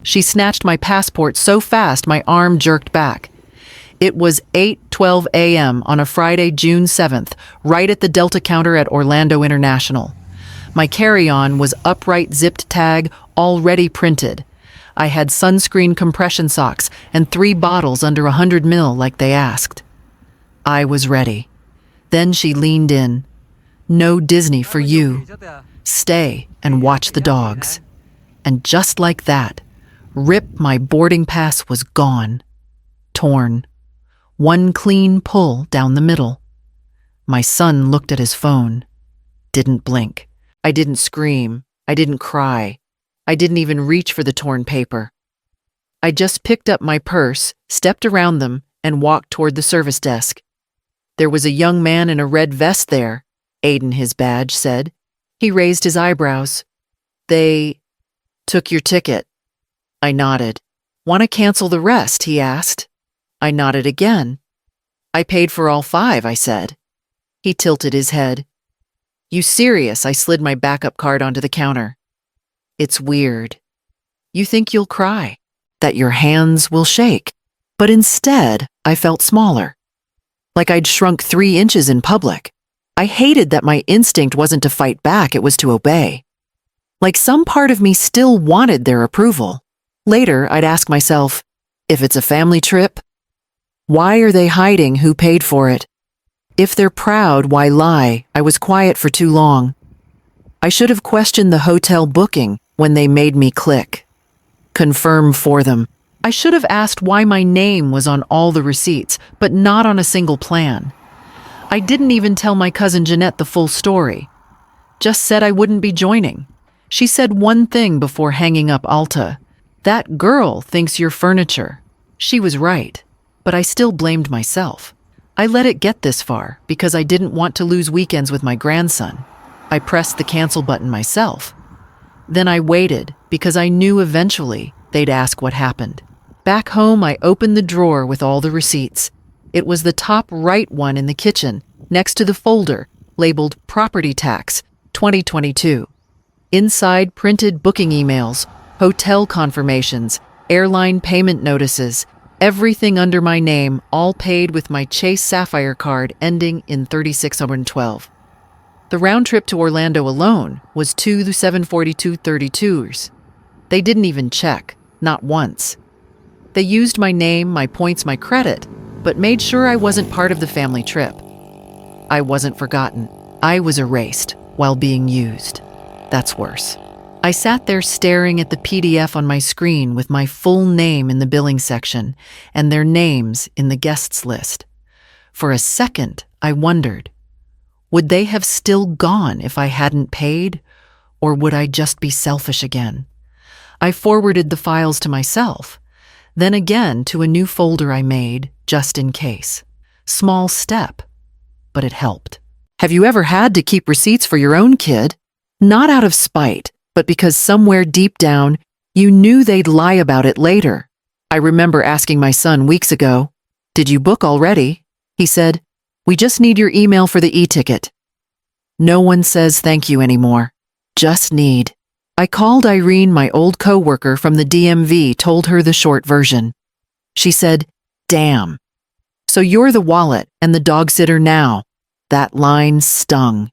She snatched my passport so fast my arm jerked back. It was 8:12 a.m. on a Friday, June 7th, right at the Delta counter at Orlando International. My carry-on was upright zipped tag, already printed. I had sunscreen compression socks and 3 bottles under 100 ml like they asked. I was ready. Then she leaned in. "No Disney for you. Stay and watch the dogs." And just like that, rip, my boarding pass was gone. Torn. One clean pull down the middle. My son looked at his phone. Didn't blink. I didn't scream. I didn't cry. I didn't even reach for the torn paper. I just picked up my purse, stepped around them, and walked toward the service desk. There was a young man in a red vest there, Aiden, his badge said. He raised his eyebrows. "They took your ticket." I nodded. "Want to cancel the rest?" he asked. I nodded again. "I paid for all 5, I said. He tilted his head. "You serious?" I slid my backup card onto the counter. "It's weird. You think you'll cry, that your hands will shake. But instead, I felt smaller. Like I'd shrunk 3 inches in public. I hated that my instinct wasn't to fight back, it was to obey. Like some part of me still wanted their approval. Later, I'd ask myself, if it's a family trip, why are they hiding who paid for it? If they're proud, why lie? I was quiet for too long. I should have questioned the hotel booking when they made me click. Confirm for them. I should have asked why my name was on all the receipts, but not on a single plan. I didn't even tell my cousin Jeanette the full story. Just said I wouldn't be joining. She said one thing before hanging up Alta. "That girl thinks you're furniture." She was right, but I still blamed myself. I let it get this far because I didn't want to lose weekends with my grandson. I pressed the cancel button myself. Then I waited because I knew eventually they'd ask what happened. Back home, I opened the drawer with all the receipts. It was the top right one in the kitchen, next to the folder labeled Property Tax 2022. Inside, printed booking emails, hotel confirmations, airline payment notices, everything under my name, all paid with my Chase Sapphire card ending in 3612. The round trip to Orlando alone was 2 742.32s. They didn't even check, not once. They used my name, my points, my credit, but made sure I wasn't part of the family trip. I wasn't forgotten. I was erased while being used. That's worse. I sat there staring at the PDF on my screen with my full name in the billing section and their names in the guests list. For a second, I wondered, would they have still gone if I hadn't paid, or would I just be selfish again? I forwarded the files to myself, then again to a new folder I made, just in case. Small step, but it helped. Have you ever had to keep receipts for your own kid? Not out of spite, but because somewhere deep down, you knew they'd lie about it later. I remember asking my son weeks ago, "Did you book already?" He said, "We just need your email for the e-ticket." No one says thank you anymore. Just need. I called Irene, my old coworker from the DMV, told her the short version. She said, "Damn. So you're the wallet and the dog sitter now." That line stung.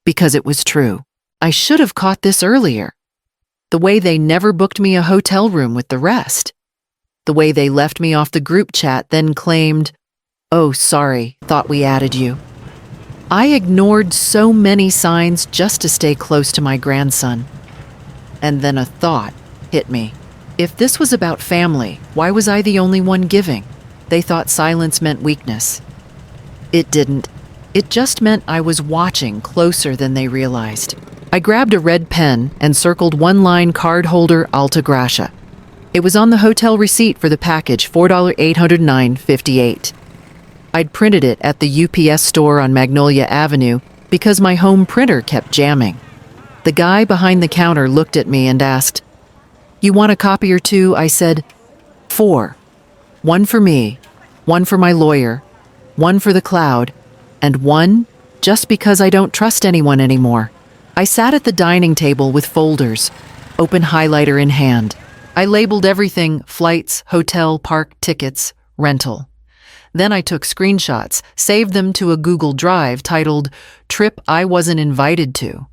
Because it was true. I should have caught this earlier. The way they never booked me a hotel room with the rest. The way they left me off the group chat, then claimed, "Oh, sorry, thought we added you." I ignored so many signs just to stay close to my grandson. And then a thought hit me. If this was about family, why was I the only one giving? They thought silence meant weakness. It didn't. It just meant I was watching closer than they realized. I grabbed a red pen and circled one-line card holder Alta Gracia. It was on the hotel receipt for the package, $4,809.58. I'd printed it at the UPS store on Magnolia Avenue because my home printer kept jamming. The guy behind the counter looked at me and asked, "You want a copy or two?" I said, 4. One for me, one for my lawyer, one for the cloud, and one just because I don't trust anyone anymore. I sat at the dining table with folders, open highlighter in hand. I labeled everything flights, hotel, park, tickets, rental. Then I took screenshots, saved them to a Google Drive titled Trip I Wasn't Invited to.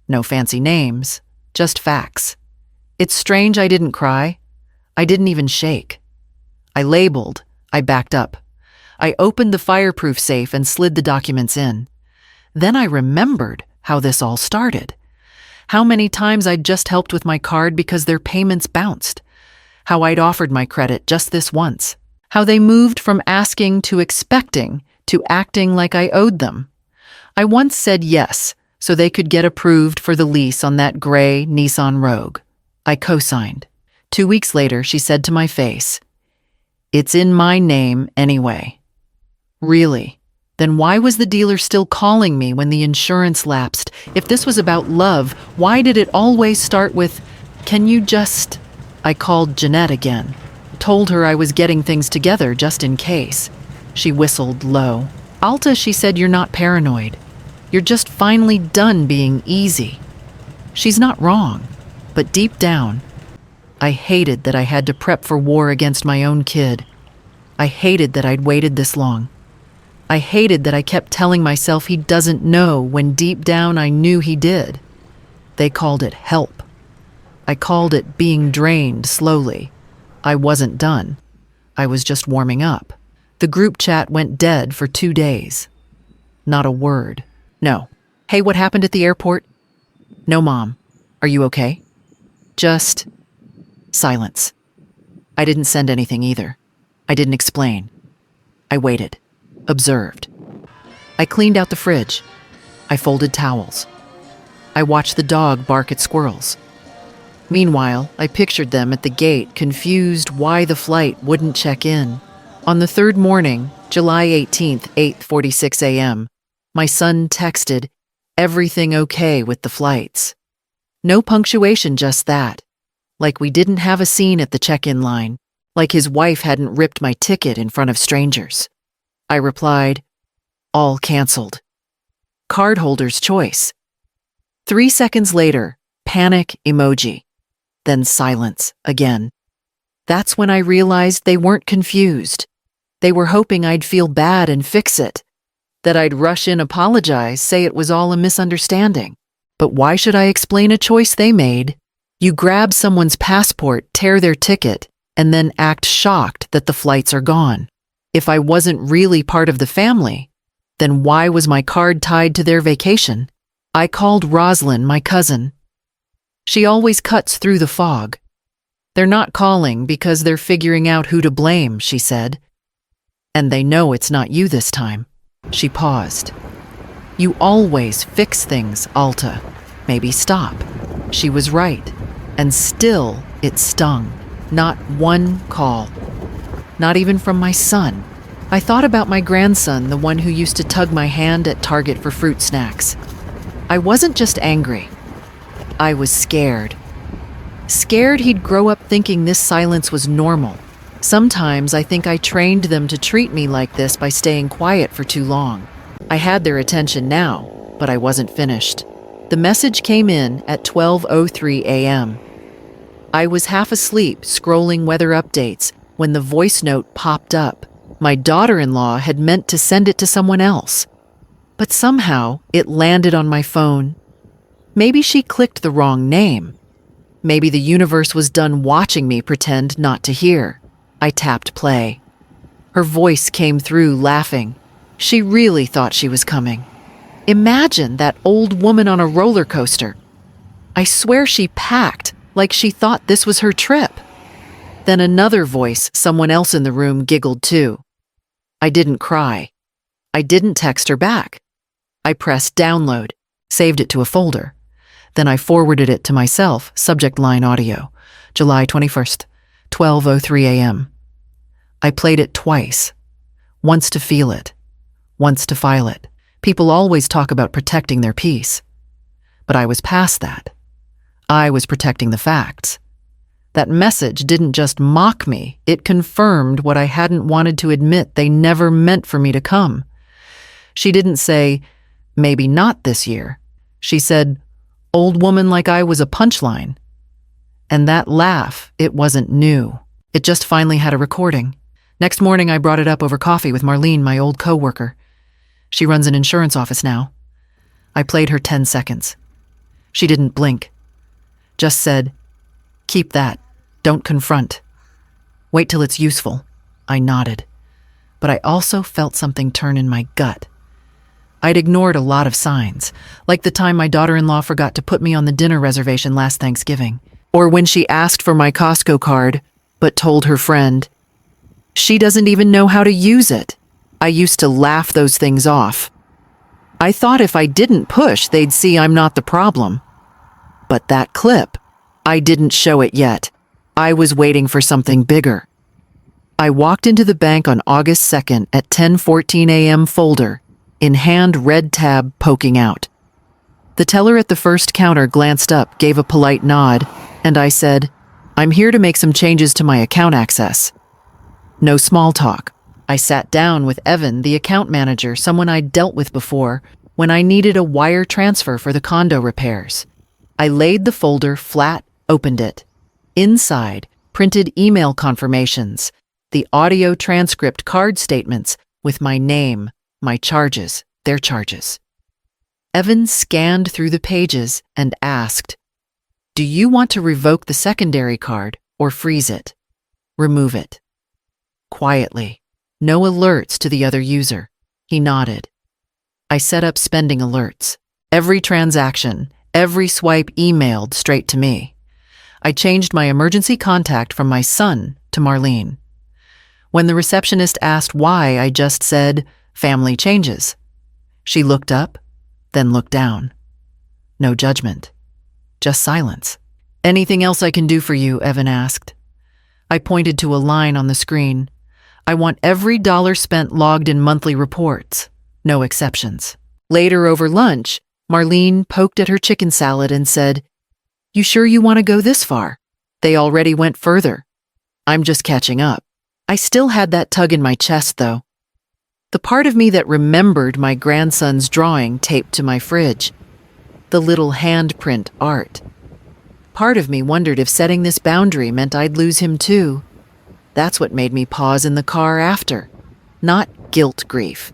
No fancy names, just facts. It's strange I didn't cry. I didn't even shake. I labeled, I backed up. I opened the fireproof safe and slid the documents in. Then I remembered how this all started. How many times I'd just helped with my card because their payments bounced. How I'd offered my credit just this once. How they moved from asking to expecting to acting like I owed them. I once said yes, so they could get approved for the lease on that gray Nissan Rogue. I co-signed. 2 weeks later, she said to my face, "It's in my name anyway." Really? Then why was the dealer still calling me when the insurance lapsed? If this was about love, why did it always start with, "Can you just..." I called Jeanette again. Told her I was getting things together just in case. She whistled low. "Alta," she said, "you're not paranoid. You're just finally done being easy." She's not wrong, but deep down, I hated that I had to prep for war against my own kid. I hated that I'd waited this long. I hated that I kept telling myself he doesn't know when deep down I knew he did. They called it help. I called it being drained slowly. I wasn't done. I was just warming up. The group chat went dead for 2 days. Not a word. No. "Hey, what happened at the airport?" "No, Mom. Are you okay?" Just silence. I didn't send anything either. I didn't explain. I waited. Observed. I cleaned out the fridge. I folded towels. I watched the dog bark at squirrels. Meanwhile, I pictured them at the gate, confused why the flight wouldn't check in. On the third morning, July 18th, 8:46 a.m., my son texted, "Everything okay with the flights?" No punctuation, just that. Like we didn't have a scene at the check-in line. Like his wife hadn't ripped my ticket in front of strangers. I replied, "All canceled. Cardholder's choice." 3 seconds later, panic emoji. Then silence again. That's when I realized they weren't confused. They were hoping I'd feel bad and fix it. That I'd rush in, apologize, say it was all a misunderstanding. But why should I explain a choice they made? You grab someone's passport, tear their ticket, and then act shocked that the flights are gone. If I wasn't really part of the family, then why was my card tied to their vacation? I called Roslyn, my cousin. She always cuts through the fog. "They're not calling because they're figuring out who to blame," she said. "And they know it's not you this time." She paused. "You always fix things, Alta. Maybe stop." She was right. And still, it stung. Not one call. Not even from my son. I thought about my grandson, the one who used to tug my hand at Target for fruit snacks. I wasn't just angry. I was scared. Scared he'd grow up thinking this silence was normal. Sometimes I think I trained them to treat me like this by staying quiet for too long. I had their attention now, but I wasn't finished. The message came in at 12:03 a.m. I was half asleep, scrolling weather updates, when the voice note popped up. My daughter-in-law had meant to send it to someone else, but somehow it landed on my phone. Maybe she clicked the wrong name. Maybe the universe was done watching me pretend not to hear. I tapped play. Her voice came through, laughing. She really thought she was coming. Imagine that old woman on a roller coaster. I swear she packed, like she thought this was her trip. Then another voice, someone else in the room, giggled too. I didn't cry. I didn't text her back. I pressed download, saved it to a folder. Then I forwarded it to myself, subject line audio, July 21st, 12:03 a.m. I played it twice. Once to feel it, once to file it. People always talk about protecting their peace. But I was past that. I was protecting the facts. That message didn't just mock me, it confirmed what I hadn't wanted to admit they never meant for me to come. She didn't say, maybe not this year. She said, old woman like I was a punchline. And that laugh, it wasn't new. It just finally had a recording. Next morning, I brought it up over coffee with Marlene, my old coworker. She runs an insurance office now. I played her 10 seconds. She didn't blink. Just said, "Keep that. Don't confront. Wait till it's useful." I nodded. But I also felt something turn in my gut. I'd ignored a lot of signs, like the time my daughter-in-law forgot to put me on the dinner reservation last Thanksgiving, or when she asked for my Costco card, but told her friend, "She doesn't even know how to use it." I used to laugh those things off. I thought if I didn't push, they'd see I'm not the problem. But that clip, I didn't show it yet. I was waiting for something bigger. I walked into the bank on August 2nd at 10:14 a.m. folder, in hand red tab poking out. The teller at the first counter glanced up, gave a polite nod, and I said, "I'm here to make some changes to my account access." No small talk. I sat down with Evan, the account manager, someone I'd dealt with before, when I needed a wire transfer for the condo repairs. I laid the folder flat, opened it. Inside, printed email confirmations, the audio transcript card statements with my name, my charges, their charges. Evan scanned through the pages and asked, "Do you want to revoke the secondary card or freeze it? Remove it." Quietly, no alerts to the other user. He nodded. I set up spending alerts. Every transaction, every swipe emailed straight to me. I changed my emergency contact from my son to Marlene. When the receptionist asked why, I just said, "Family changes." She looked up, then looked down. No judgment, just silence. "Anything else I can do for you?" Evan asked. I pointed to a line on the screen. "I want every dollar spent logged in monthly reports, no exceptions." Later over lunch, Marlene poked at her chicken salad and said, "You sure you want to go this far? They already went further. I'm just catching up." I still had that tug in my chest, though. The part of me that remembered my grandson's drawing taped to my fridge. The little handprint art. Part of me wondered if setting this boundary meant I'd lose him too. That's what made me pause in the car after. Not guilt grief.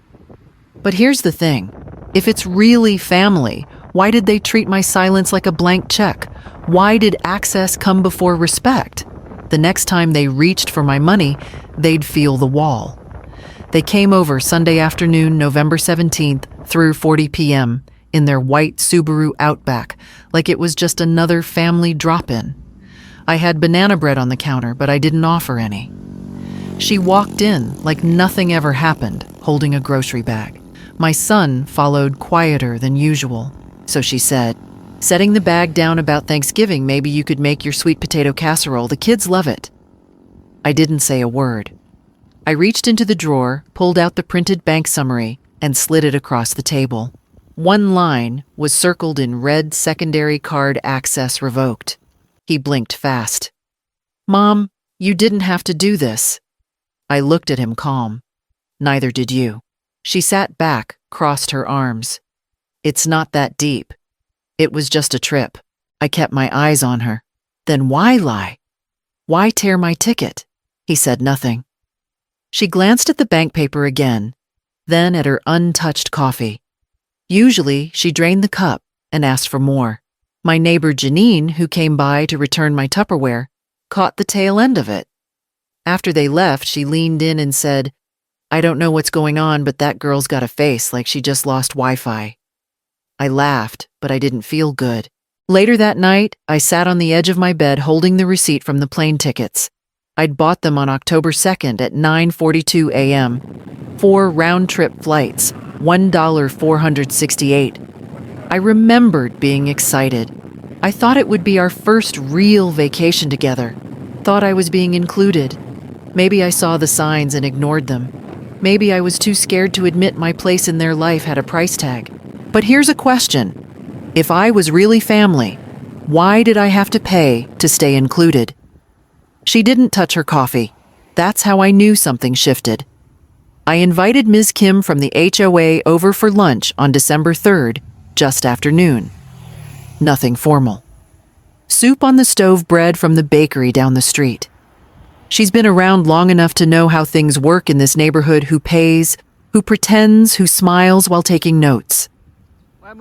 But here's the thing. If it's really family, why did they treat my silence like a blank check? Why did access come before respect? The next time they reached for my money, they'd feel the wall. They came over Sunday afternoon, November 17th, through 40 p.m., in their white Subaru Outback, like it was just another family drop-in. I had banana bread on the counter, but I didn't offer any. She walked in like nothing ever happened, holding a grocery bag. My son followed quieter than usual, so she said, "Setting the bag down about Thanksgiving, maybe you could make your sweet potato casserole. The kids love it." I didn't say a word. I reached into the drawer, pulled out the printed bank summary, and slid it across the table. One line was circled in red secondary card access revoked. He blinked fast. "Mom, you didn't have to do this." I looked at him calm. "Neither did you." She sat back, crossed her arms. "It's not that deep. It was just a trip." I kept my eyes on her. "Then why lie? Why tear my ticket?" He said nothing. She glanced at the bank paper again, then at her untouched coffee. Usually, she drained the cup and asked for more. My neighbor Janine, who came by to return my Tupperware, caught the tail end of it. After they left, she leaned in and said, "I don't know what's going on, but that girl's got a face like she just lost Wi-Fi." I laughed, but I didn't feel good. Later that night, I sat on the edge of my bed holding the receipt from the plane tickets. I'd bought them on October 2nd at 9:42 a.m. 4 round-trip flights, $1.468. I remembered being excited. I thought it would be our first real vacation together. Thought I was being included. Maybe I saw the signs and ignored them. Maybe I was too scared to admit my place in their life had a price tag. But here's a question. If I was really family, why did I have to pay to stay included? She didn't touch her coffee. That's how I knew something shifted. I invited Ms. Kim from the HOA over for lunch on December 3rd, just after noon. Nothing formal. Soup on the stove bread from the bakery down the street. She's been around long enough to know how things work in this neighborhood, who pays, who pretends, who smiles while taking notes.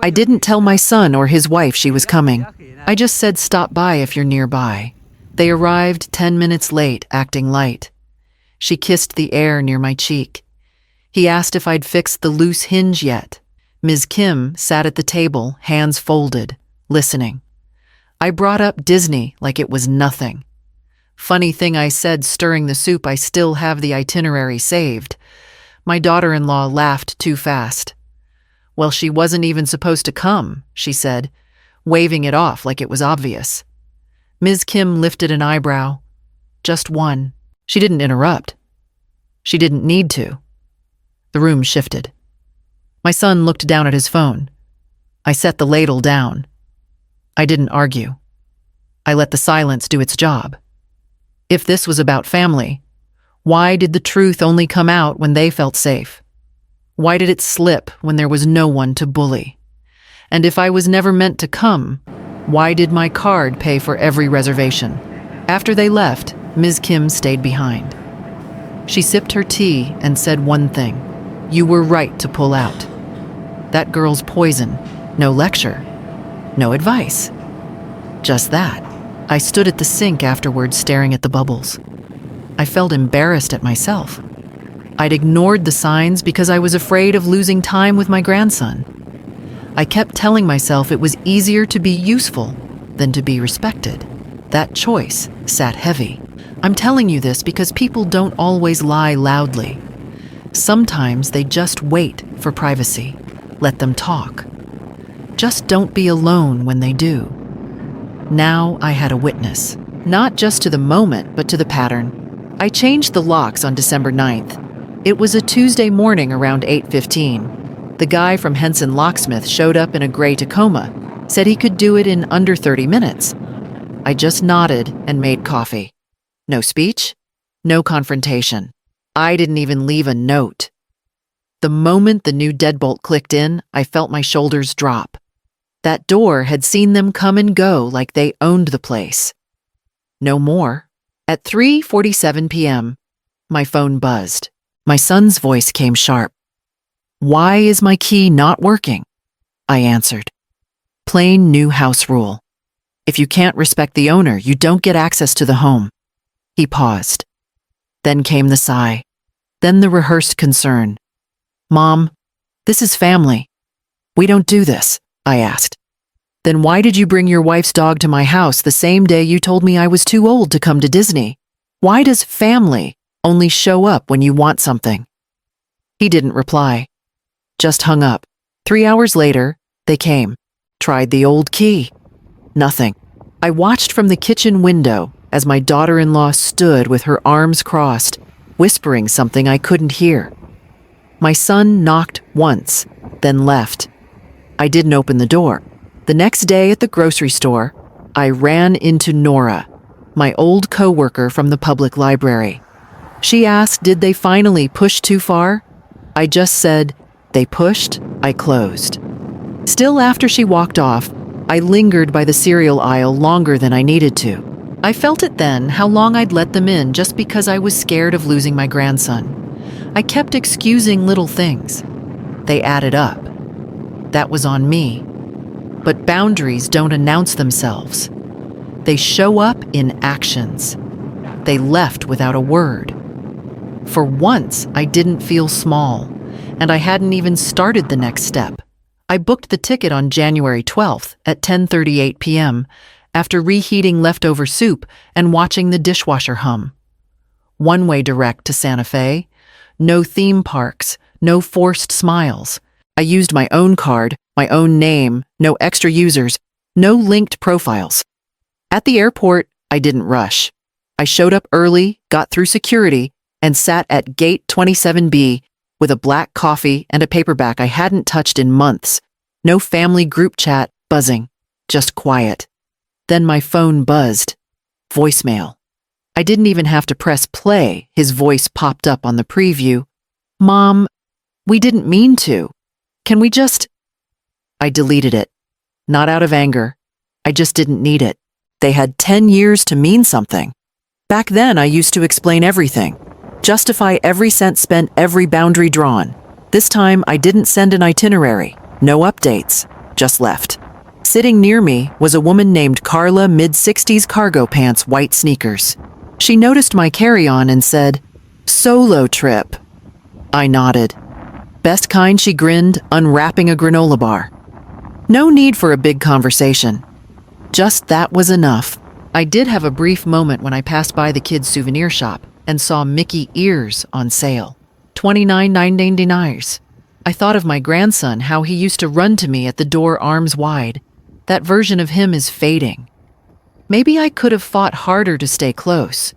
I didn't tell my son or his wife she was coming. I just said stop by if you're nearby. They arrived 10 minutes late, acting light. She kissed the air near my cheek. He asked if I'd fixed the loose hinge yet. Ms. Kim sat at the table, hands folded, listening. I brought up Disney like it was nothing. Funny thing I said, stirring the soup, I still have the itinerary saved. My daughter-in-law laughed too fast. Well, she wasn't even supposed to come, she said, waving it off like it was obvious. Ms. Kim lifted an eyebrow. Just one. She didn't interrupt. She didn't need to. The room shifted. My son looked down at his phone. I set the ladle down. I didn't argue. I let the silence do its job. If this was about family, why did the truth only come out when they felt safe? Why did it slip when there was no one to bully? And if I was never meant to come, why did my card pay for every reservation? After they left, Ms. Kim stayed behind. She sipped her tea and said one thing: "You were right to pull out. That girl's poison. No lecture. No advice. Just that." I stood at the sink afterwards, staring at the bubbles. I felt embarrassed at myself. I'd ignored the signs because I was afraid of losing time with my grandson. I kept telling myself it was easier to be useful than to be respected. That choice sat heavy. I'm telling you this because people don't always lie loudly. Sometimes they just wait for privacy. Let them talk. Just don't be alone when they do. Now I had a witness, not just to the moment, but to the pattern. I changed the locks on December 9th. It was a Tuesday morning around 8:15. The guy from Henson Locksmith showed up in a gray Tacoma, said he could do it in under 30 minutes. I just nodded and made coffee. No speech, no confrontation. I didn't even leave a note. The moment the new deadbolt clicked in, I felt my shoulders drop. That door had seen them come and go like they owned the place. No more. At 3:47 p.m., my phone buzzed. My son's voice came sharp. "Why is my key not working?" I answered. "Plain new house rule. If you can't respect the owner, you don't get access to the home." He paused. Then came the sigh. Then the rehearsed concern. "Mom, this is family. We don't do this," I asked. "Then why did you bring your wife's dog to my house the same day you told me I was too old to come to Disney? Why does family only show up when you want something?" He didn't reply. Just hung up. 3 hours later, they came. Tried the old key. Nothing. I watched from the kitchen window as my daughter-in-law stood with her arms crossed, whispering something I couldn't hear. My son knocked once, then left. I didn't open the door. The next day at the grocery store, I ran into Nora, my old coworker from the public library. She asked, did they finally push too far? I just said, they pushed, I closed. Still, after she walked off, I lingered by the cereal aisle longer than I needed to. I felt it then, how long I'd let them in just because I was scared of losing my grandson. I kept excusing little things. They added up. That was on me. But boundaries don't announce themselves. They show up in actions. They left without a word. For once, I didn't feel small, and I hadn't even started the next step. I booked the ticket on January 12th at 10:38 p.m. after reheating leftover soup and watching the dishwasher hum. One-way direct to Santa Fe. No theme parks, no forced smiles. I used my own card, my own name, no extra users, no linked profiles. At the airport, I didn't rush. I showed up early, got through security, and sat at gate 27B with a black coffee and a paperback I hadn't touched in months. No family group chat buzzing, just quiet. Then my phone buzzed. Voicemail. I didn't even have to press play. His voice popped up on the preview. "Mom, we didn't mean to. Can we just..." I deleted it. Not out of anger. I just didn't need it. they had 10 years to mean something. Back then, I used to explain everything, justify every cent spent, every boundary drawn. This time, I didn't send an itinerary, no updates, just left. Sitting near me was a woman named Carla, mid-60s, cargo pants, white sneakers. She noticed my carry-on and said, "Solo trip." I nodded. Best kind, she grinned, unwrapping a granola bar. No need for a big conversation. Just that was enough. I did have a brief moment when I passed by the kids' souvenir shop and saw Mickey ears on sale. $29.99. I thought of my grandson, how he used to run to me at the door arms wide. That version of him is fading. Maybe I could have fought harder to stay close.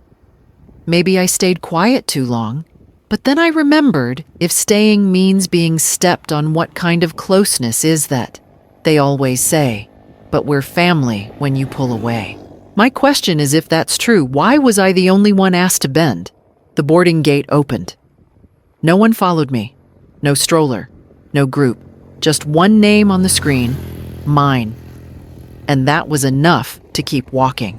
Maybe I stayed quiet too long. But then I remembered, if staying means being stepped on, what kind of closeness is that? They always say, but we're family when you pull away. My question is, if that's true, why was I the only one asked to bend? The boarding gate opened. No one followed me. No stroller. No group. Just one name on the screen. Mine. And that was enough to keep walking.